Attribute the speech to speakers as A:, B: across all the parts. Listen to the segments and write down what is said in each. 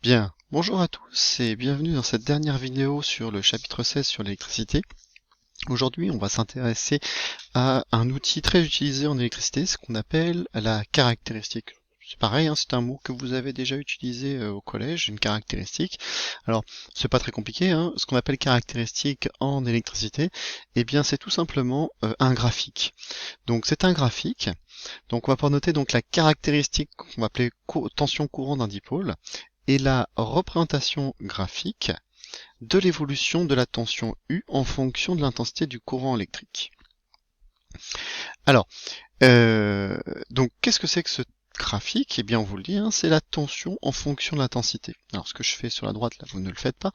A: Bien, bonjour à tous et bienvenue dans cette dernière vidéo sur le chapitre 16 sur l'électricité. Aujourd'hui, on va s'intéresser à un outil très utilisé en électricité, ce qu'on appelle la caractéristique. C'est pareil, hein, c'est un mot que vous avez déjà utilisé au collège, une caractéristique. Alors, c'est pas très compliqué, hein. Ce qu'on appelle caractéristique en électricité, eh bien, c'est tout simplement un graphique. Donc, c'est un graphique. Donc, on va pouvoir noter donc la caractéristique qu'on va appeler tension courant d'un dipôle et la représentation graphique de l'évolution de la tension U en fonction de l'intensité du courant électrique. Alors, donc qu'est-ce que c'est que ce graphique? Eh bien, on vous le dit, hein, c'est la tension en fonction de l'intensité. Alors, ce que je fais sur la droite, là, vous ne le faites pas.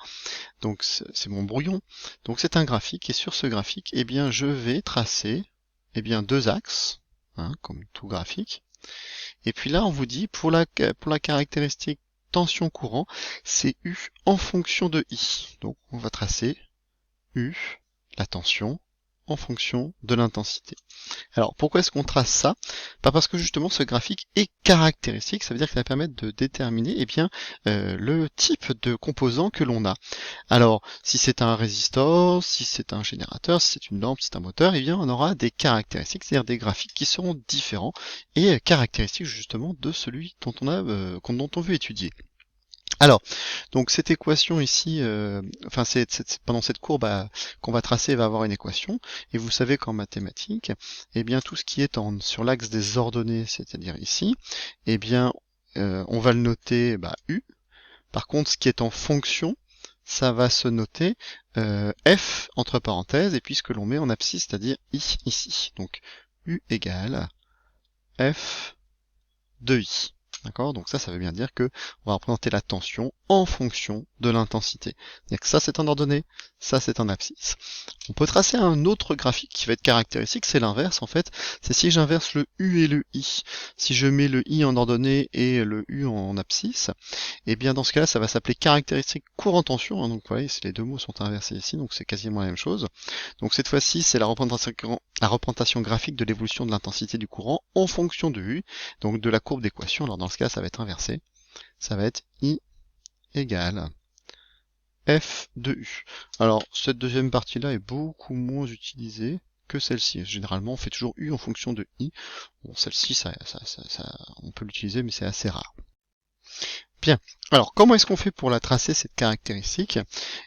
A: Donc, c'est mon brouillon. Donc, c'est un graphique, et sur ce graphique, eh bien, je vais tracer, eh bien, deux axes, hein, comme tout graphique. Et puis là, on vous dit, pour la caractéristique tension courant, c'est U en fonction de I. Donc on va tracer U, la tension, en fonction de l'intensité. Alors pourquoi est-ce qu'on trace ça? Pas parce que justement ce graphique est caractéristique, ça veut dire que ça va permettre de déterminer le type de composant que l'on a. Alors si c'est un résistor, si c'est un générateur, si c'est une lampe, si c'est un moteur, eh bien on aura des caractéristiques, c'est-à-dire des graphiques qui seront différents et caractéristiques justement de celui dont on veut étudier. Alors, donc cette équation ici, pendant cette courbe qu'on va tracer va avoir une équation, et vous savez qu'en mathématiques, eh bien tout ce qui est sur l'axe des ordonnées, c'est-à-dire ici, eh bien on va le noter U. Par contre, ce qui est en fonction, ça va se noter F entre parenthèses, et puis ce que l'on met en abscisse, c'est-à-dire I ici. Donc U égale F de I. D'accord? Donc ça veut bien dire que on va représenter la tension en fonction de l'intensité. C'est-à-dire que ça c'est en ordonnée, ça c'est en abscisse. On peut tracer un autre graphique qui va être caractéristique, c'est l'inverse en fait. C'est si j'inverse le U et le I. Si je mets le I en ordonnée et le U en abscisse, et bien dans ce cas-là, ça va s'appeler caractéristique courant tension. Hein, donc vous voyez, les deux mots sont inversés ici, donc c'est quasiment la même chose. Donc cette fois-ci, c'est la représentation graphique de l'évolution de l'intensité du courant en fonction de U, donc de la courbe d'équation. Alors dans ce cas, ça va être inversé. Ça va être I égale F de U. Alors cette deuxième partie-là est beaucoup moins utilisée que celle-ci. Généralement, on fait toujours U en fonction de I. Bon, celle-ci, on peut l'utiliser, mais c'est assez rare. Bien. Alors, comment est-ce qu'on fait pour la tracer, cette caractéristique?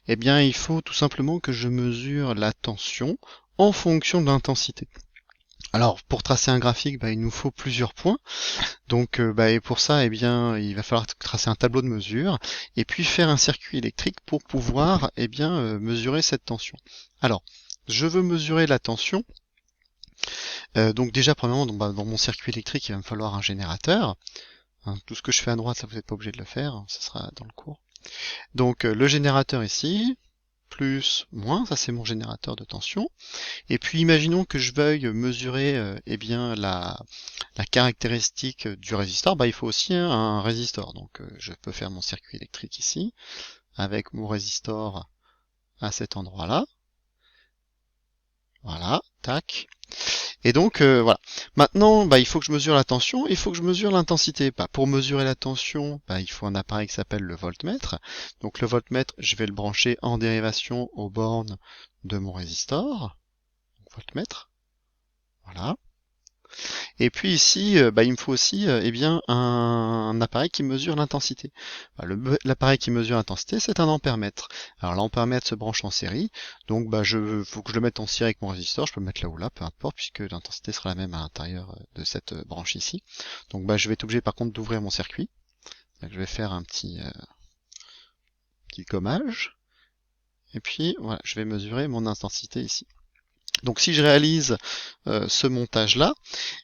A: Eh bien, il faut tout simplement que je mesure la tension en fonction de l'intensité. Alors, pour tracer un graphique, il nous faut plusieurs points. Donc, et pour ça, eh bien, il va falloir tracer un tableau de mesure et puis faire un circuit électrique pour pouvoir, mesurer cette tension. Alors, je veux mesurer la tension. Donc déjà, premièrement, dans mon circuit électrique, il va me falloir un générateur. Hein, tout ce que je fais à droite, ça vous n'êtes pas obligé de le faire, ça sera dans le cours. Donc le générateur ici, plus, moins, ça c'est mon générateur de tension. Et puis imaginons que je veuille mesurer la caractéristique du résistor, il faut aussi un résistor. Donc je peux faire mon circuit électrique ici, avec mon résistor à cet endroit-là. Voilà, tac. Et donc voilà. Maintenant, il faut que je mesure la tension, il faut que je mesure l'intensité. Pour mesurer la tension, il faut un appareil qui s'appelle le voltmètre. Donc le voltmètre, je vais le brancher en dérivation aux bornes de mon résistor. Voltmètre. Voilà. Et puis ici, il me faut aussi un appareil qui mesure l'intensité. L'appareil qui mesure l'intensité, c'est un ampèremètre. Alors l'ampèremètre se branche en série, donc faut que je le mette en série avec mon résistor, je peux le mettre là ou là, peu importe, puisque l'intensité sera la même à l'intérieur de cette branche ici. Donc je vais être obligé par contre d'ouvrir mon circuit. Donc, je vais faire un petit gommage. Et puis voilà, je vais mesurer mon intensité ici. Donc si je réalise ce montage-là,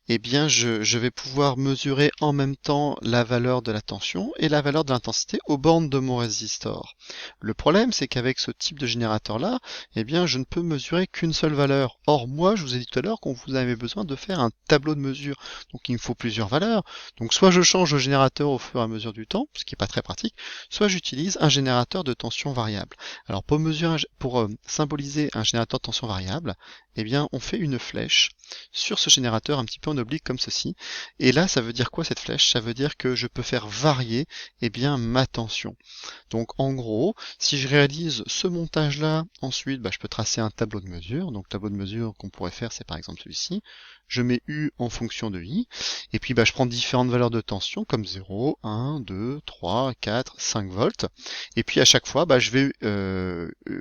A: eh bien je vais pouvoir mesurer en même temps la valeur de la tension et la valeur de l'intensité aux bornes de mon résistor. Le problème, c'est qu'avec ce type de générateur-là, eh bien je ne peux mesurer qu'une seule valeur. Or moi, je vous ai dit tout à l'heure qu'on vous avait besoin de faire un tableau de mesure. Donc il me faut plusieurs valeurs. Donc soit je change le générateur au fur et à mesure du temps, ce qui n'est pas très pratique, soit j'utilise un générateur de tension variable. Alors pour symboliser un générateur de tension variable, eh bien on fait une flèche sur ce générateur un petit peu en oblique comme ceci. Et là, ça veut dire quoi cette flèche? Ça veut dire que je peux faire varier eh bien ma tension. Donc en gros, si je réalise ce montage-là, ensuite je peux tracer un tableau de mesure. Donc tableau de mesure qu'on pourrait faire, c'est par exemple celui-ci. Je mets U en fonction de I, et puis je prends différentes valeurs de tension comme 0, 1, 2, 3, 4, 5 volts. Et puis à chaque fois, je vais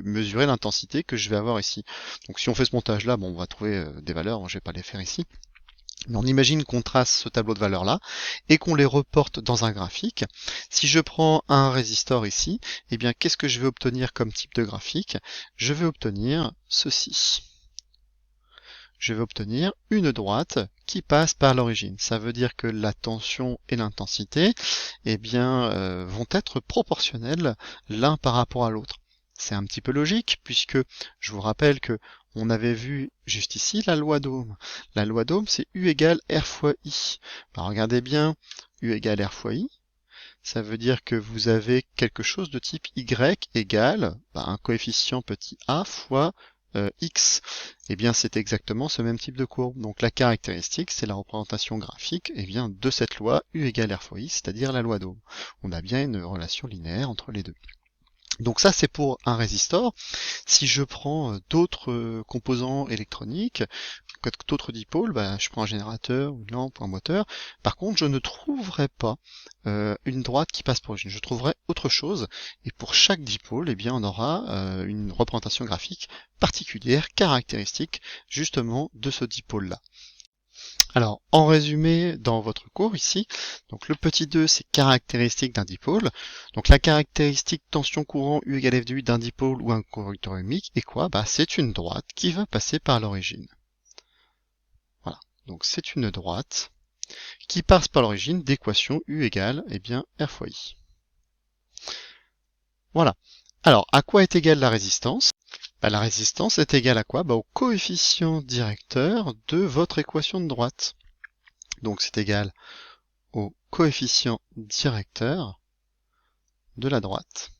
A: mesurer l'intensité que je vais avoir ici. Donc si on fait ce montage-là, on va trouver des valeurs, je vais pas les faire ici. Mais on imagine qu'on trace ce tableau de valeurs là et qu'on les reporte dans un graphique. Si je prends un résistor ici, eh bien qu'est-ce que je vais obtenir comme type de graphique? Je vais obtenir ceci. Je vais obtenir une droite qui passe par l'origine. Ça veut dire que la tension et l'intensité vont être proportionnelles l'un par rapport à l'autre. C'est un petit peu logique puisque je vous rappelle que on avait vu juste ici la loi d'Ohm. La loi d'Ohm, c'est U égale R fois I. Regardez bien, U égale R fois I, ça veut dire que vous avez quelque chose de type Y égale un coefficient petit a fois x. Eh bien, c'est exactement ce même type de courbe. Donc la caractéristique, c'est la représentation graphique de cette loi U égale R fois I, c'est-à-dire la loi d'Ohm. On a bien une relation linéaire entre les deux. Donc ça, c'est pour un résistor. Si je prends d'autres composants électroniques, d'autres dipôles, je prends un générateur, une lampe ou un moteur. Par contre, je ne trouverai pas une droite qui passe pour l'origine. Je trouverai autre chose. Et pour chaque dipôle, on aura une représentation graphique particulière, caractéristique, justement, de ce dipôle-là. Alors, en résumé, dans votre cours ici, donc le petit 2, c'est caractéristique d'un dipôle. Donc la caractéristique tension courant U égale F de U d'un dipôle ou un conducteur ohmique est quoi? C'est une droite qui va passer par l'origine. Voilà. Donc c'est une droite qui passe par l'origine d'équation U égale R fois I. Voilà. Alors, à quoi est égale la résistance? La résistance est égale à quoi? Au coefficient directeur de votre équation de droite. Donc c'est égal au coefficient directeur de la droite.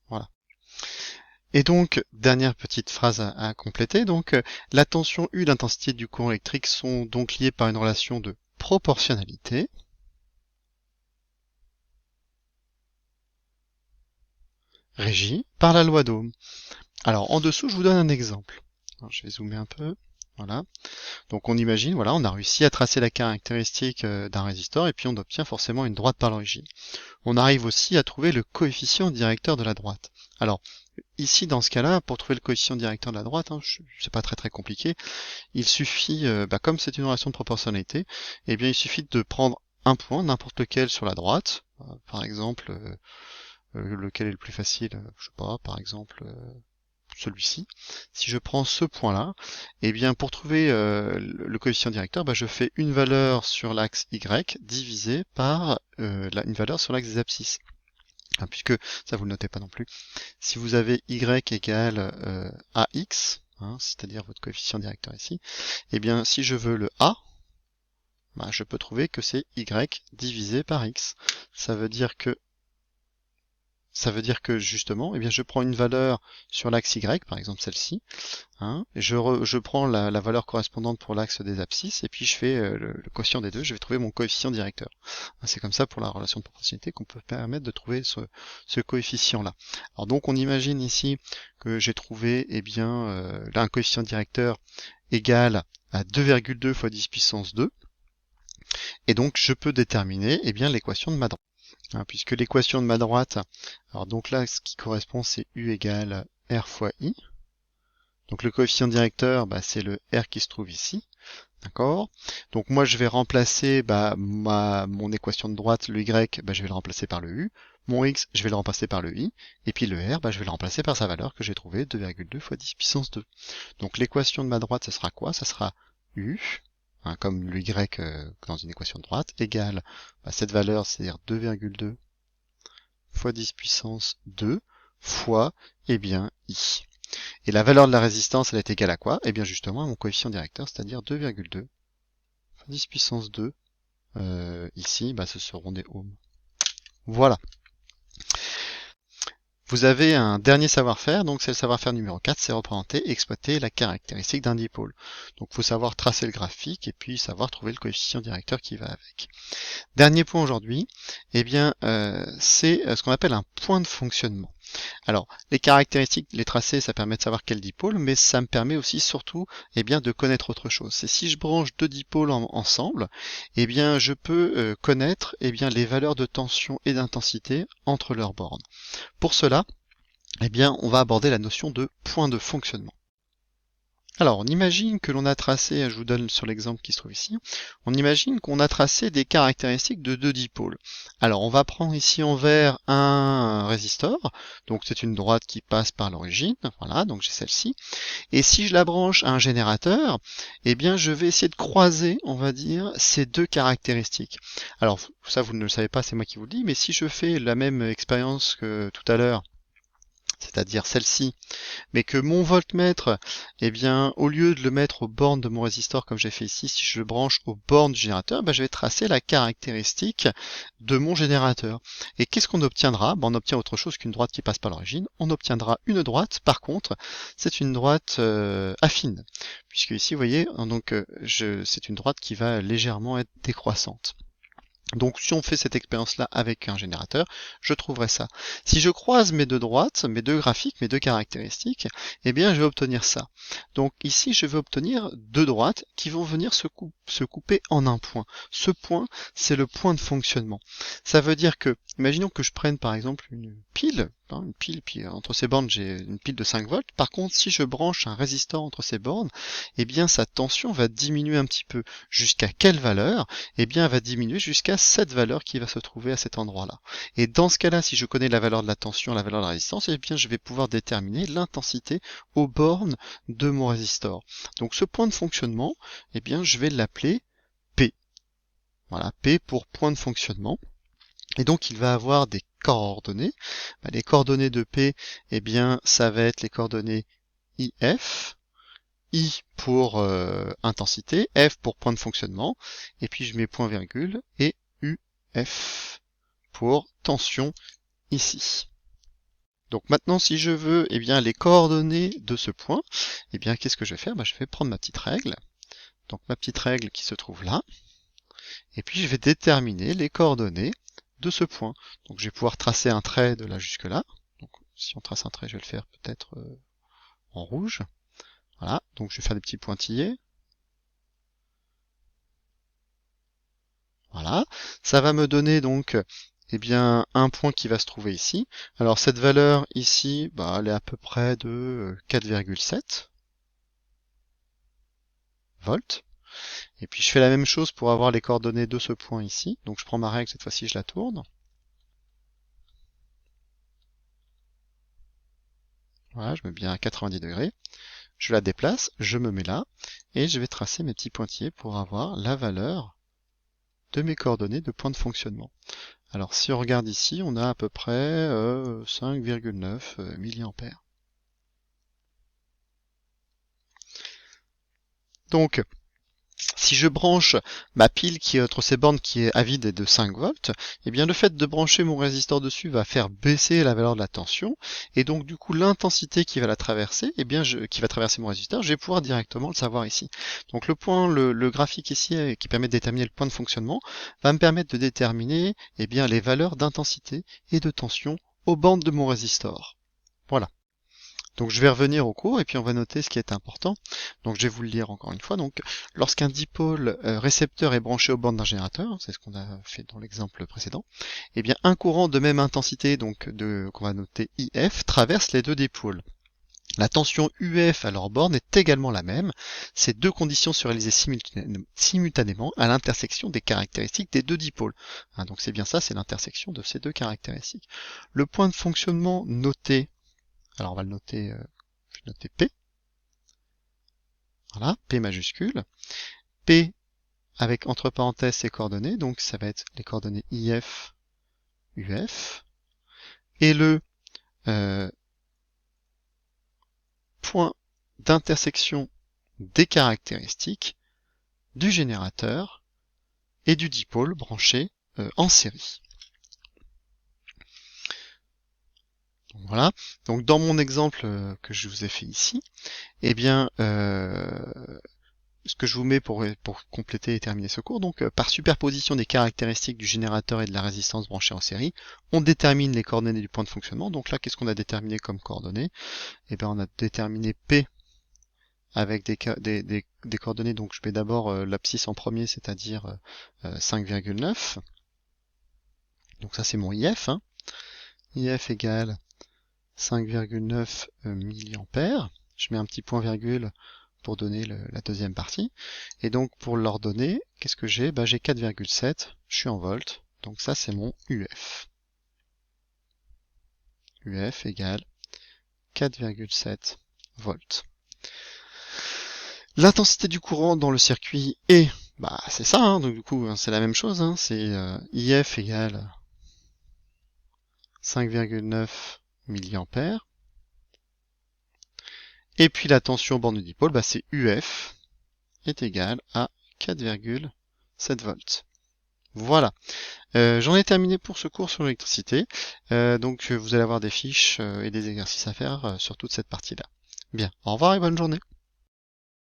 A: Voilà. Et donc, dernière petite phrase à compléter, donc la tension U et l'intensité du courant électrique sont donc liées par une relation de proportionnalité. Régie par la loi d'Ohm. Alors en dessous, je vous donne un exemple. Alors, je vais zoomer un peu. Voilà. Donc on imagine, voilà, on a réussi à tracer la caractéristique d'un résistor et puis on obtient forcément une droite par l'origine. On arrive aussi à trouver le coefficient directeur de la droite. Alors ici, dans ce cas-là, pour trouver le coefficient directeur de la droite, c'est pas très compliqué. Il suffit, comme c'est une relation de proportionnalité, il suffit de prendre un point, n'importe lequel sur la droite, par exemple, lequel est le plus facile, je sais pas, par exemple celui-ci. Si je prends ce point-là, pour trouver le coefficient directeur, je fais une valeur sur l'axe Y divisé par une valeur sur l'axe des abscisses. Puisque, ça vous le notez pas non plus, si vous avez Y égale AX, c'est-à-dire votre coefficient directeur ici, si je veux le A, je peux trouver que c'est Y divisé par X. Ça veut dire que justement, je prends une valeur sur l'axe Y, par exemple celle-ci, je prends la valeur correspondante pour l'axe des abscisses, et puis je fais le quotient des deux, je vais trouver mon coefficient directeur. C'est comme ça pour la relation de proportionnalité qu'on peut permettre de trouver ce coefficient-là. Alors donc on imagine ici que j'ai trouvé là un coefficient directeur égal à 2,2 fois 10 puissance 2, et donc je peux déterminer l'équation de ma droite. Puisque l'équation de ma droite, alors donc là ce qui correspond c'est U égale R fois I. Donc le coefficient directeur, c'est le R qui se trouve ici. D'accord? Donc moi je vais remplacer mon équation de droite, le Y, je vais le remplacer par le U. Mon X, je vais le remplacer par le I. Et puis le R, je vais le remplacer par sa valeur que j'ai trouvée, 2,2 fois 10 puissance 2. Donc l'équation de ma droite, ça sera quoi? Ça sera U, comme le Y dans une équation de droite, égale cette valeur, c'est-à-dire 2,2 fois 10 puissance 2 fois, I. Et la valeur de la résistance, elle est égale à quoi? Justement à mon coefficient directeur, c'est-à-dire 2,2 fois 10 puissance 2. Ici, ce seront des ohms. Voilà. vous avez un dernier savoir-faire, donc c'est le savoir-faire numéro 4, c'est représenter et exploiter la caractéristique d'un dipôle. Donc il faut savoir tracer le graphique et puis savoir trouver le coefficient directeur qui va avec. Dernier point aujourd'hui, eh bien, c'est ce qu'on appelle un point de fonctionnement. Alors, les caractéristiques, les tracés, ça permet de savoir quel dipôle, mais ça me permet aussi surtout bien, de connaître autre chose. C'est si je branche deux dipôles ensemble, bien, je peux connaître bien, les valeurs de tension et d'intensité entre leurs bornes. Pour cela, bien, on va aborder la notion de point de fonctionnement. Alors, on imagine que l'on a tracé, je vous donne sur l'exemple qui se trouve ici, on imagine qu'on a tracé des caractéristiques de deux dipôles. Alors, on va prendre ici en vert un résistor, donc c'est une droite qui passe par l'origine, voilà, donc j'ai celle-ci. Et si je la branche à un générateur, bien, je vais essayer de croiser, on va dire, ces deux caractéristiques. Alors, ça, vous ne le savez pas, c'est moi qui vous le dis, mais si je fais la même expérience que tout à l'heure, c'est-à-dire celle-ci, mais que mon voltmètre, bien, au lieu de le mettre aux bornes de mon résistor comme j'ai fait ici, si je le branche aux bornes du générateur, je vais tracer la caractéristique de mon générateur. Et qu'est-ce qu'on obtiendra? On obtient autre chose qu'une droite qui passe par l'origine. On obtiendra une droite, par contre, c'est une droite affine, puisque ici, vous voyez, donc c'est une droite qui va légèrement être décroissante. Donc si on fait cette expérience-là avec un générateur, je trouverai ça. Si je croise mes deux droites, mes deux graphiques, mes deux caractéristiques, bien je vais obtenir ça. Donc ici, je vais obtenir deux droites qui vont venir se couper en un point. Ce point, c'est le point de fonctionnement. Ça veut dire que, imaginons que je prenne par exemple une pile, puis entre ces bornes j'ai une pile de 5 volts. Par contre, si je branche un résistor entre ces bornes, bien sa tension va diminuer un petit peu. Jusqu'à quelle valeur? Bien, elle va diminuer jusqu'à cette valeur qui va se trouver à cet endroit-là. Et dans ce cas-là, si je connais la valeur de la tension, la valeur de la résistance, bien, je vais pouvoir déterminer l'intensité aux bornes de mon résistor. Donc, ce point de fonctionnement, bien, je vais l'appeler P. Voilà, P pour point de fonctionnement. Et donc, il va avoir des coordonnées. Les coordonnées de P, bien, ça va être les coordonnées IF, I pour intensité, F pour point de fonctionnement, et puis je mets point virgule, et UF pour tension ici. Donc maintenant, si je veux bien, les coordonnées de ce point, bien, qu'est-ce que je vais faire? Je vais prendre ma petite règle, donc ma petite règle qui se trouve là, et puis je vais déterminer les coordonnées de ce point. Donc je vais pouvoir tracer un trait de là jusque là. Donc si on trace un trait, je vais le faire peut-être en rouge. Voilà, donc je vais faire des petits pointillés. Voilà, ça va me donner donc bien, un point qui va se trouver ici. Alors cette valeur ici, elle est à peu près de 4,7 volts. Et puis je fais la même chose pour avoir les coordonnées de ce point ici. Donc je prends ma règle, cette fois-ci je la tourne. Voilà, je mets bien à 90 degrés. Je la déplace, je me mets là, et je vais tracer mes petits pointillés pour avoir la valeur de mes coordonnées de point de fonctionnement. Alors si on regarde ici, on a à peu près 5,9 mA. Donc, si je branche ma pile qui est entre ces bornes qui est à vide et de 5 volts, bien le fait de brancher mon résistor dessus va faire baisser la valeur de la tension, et donc du coup l'intensité qui va la traverser, qui va traverser mon résistor, je vais pouvoir directement le savoir ici. Donc le graphique ici qui permet de déterminer le point de fonctionnement va me permettre de déterminer les valeurs d'intensité et de tension aux bornes de mon résistor. Voilà. Donc je vais revenir au cours et puis on va noter ce qui est important. Donc je vais vous le lire encore une fois. Donc lorsqu'un dipôle récepteur est branché aux bornes d'un générateur, c'est ce qu'on a fait dans l'exemple précédent, bien un courant de même intensité, donc qu'on va noter IF, traverse les deux dipôles. La tension UF à leur borne est également la même. Ces deux conditions se réalisent simultanément à l'intersection des caractéristiques des deux dipôles. Donc c'est bien ça, c'est l'intersection de ces deux caractéristiques. Le point de fonctionnement noté, alors on va le noter, je vais noter P. Voilà, P majuscule. P avec entre parenthèses ses coordonnées, donc ça va être les coordonnées IF, UF. Et le point d'intersection des caractéristiques du générateur et du dipôle branché en série. Donc Voilà. Donc dans mon exemple que je vous ai fait ici, eh bien, ce que je vous mets pour compléter et terminer ce cours, donc par superposition des caractéristiques du générateur et de la résistance branchée en série, on détermine les coordonnées du point de fonctionnement. Donc là, qu'est-ce qu'on a déterminé comme coordonnées? Eh bien, on a déterminé P avec des coordonnées, donc je mets d'abord l'abscisse en premier, c'est-à-dire 5,9. Donc ça c'est mon IF, hein. IF égale 5,9 milliampères. Je mets un petit point virgule pour donner la deuxième partie. Et donc pour l'ordonnée, qu'est-ce que j'ai? J'ai 4,7, je suis en volts, donc ça c'est mon UF. UF égale 4,7 volts. L'intensité du courant dans le circuit est, c'est ça, hein, donc du coup c'est la même chose, hein, c'est IF égale 5,9 milliampères. Et puis la tension borne de dipôle, c'est UF est égal à 4,7 volts. Voilà. J'en ai terminé pour ce cours sur l'électricité. Donc vous allez avoir des fiches et des exercices à faire sur toute cette partie-là. Bien. Au revoir et bonne journée.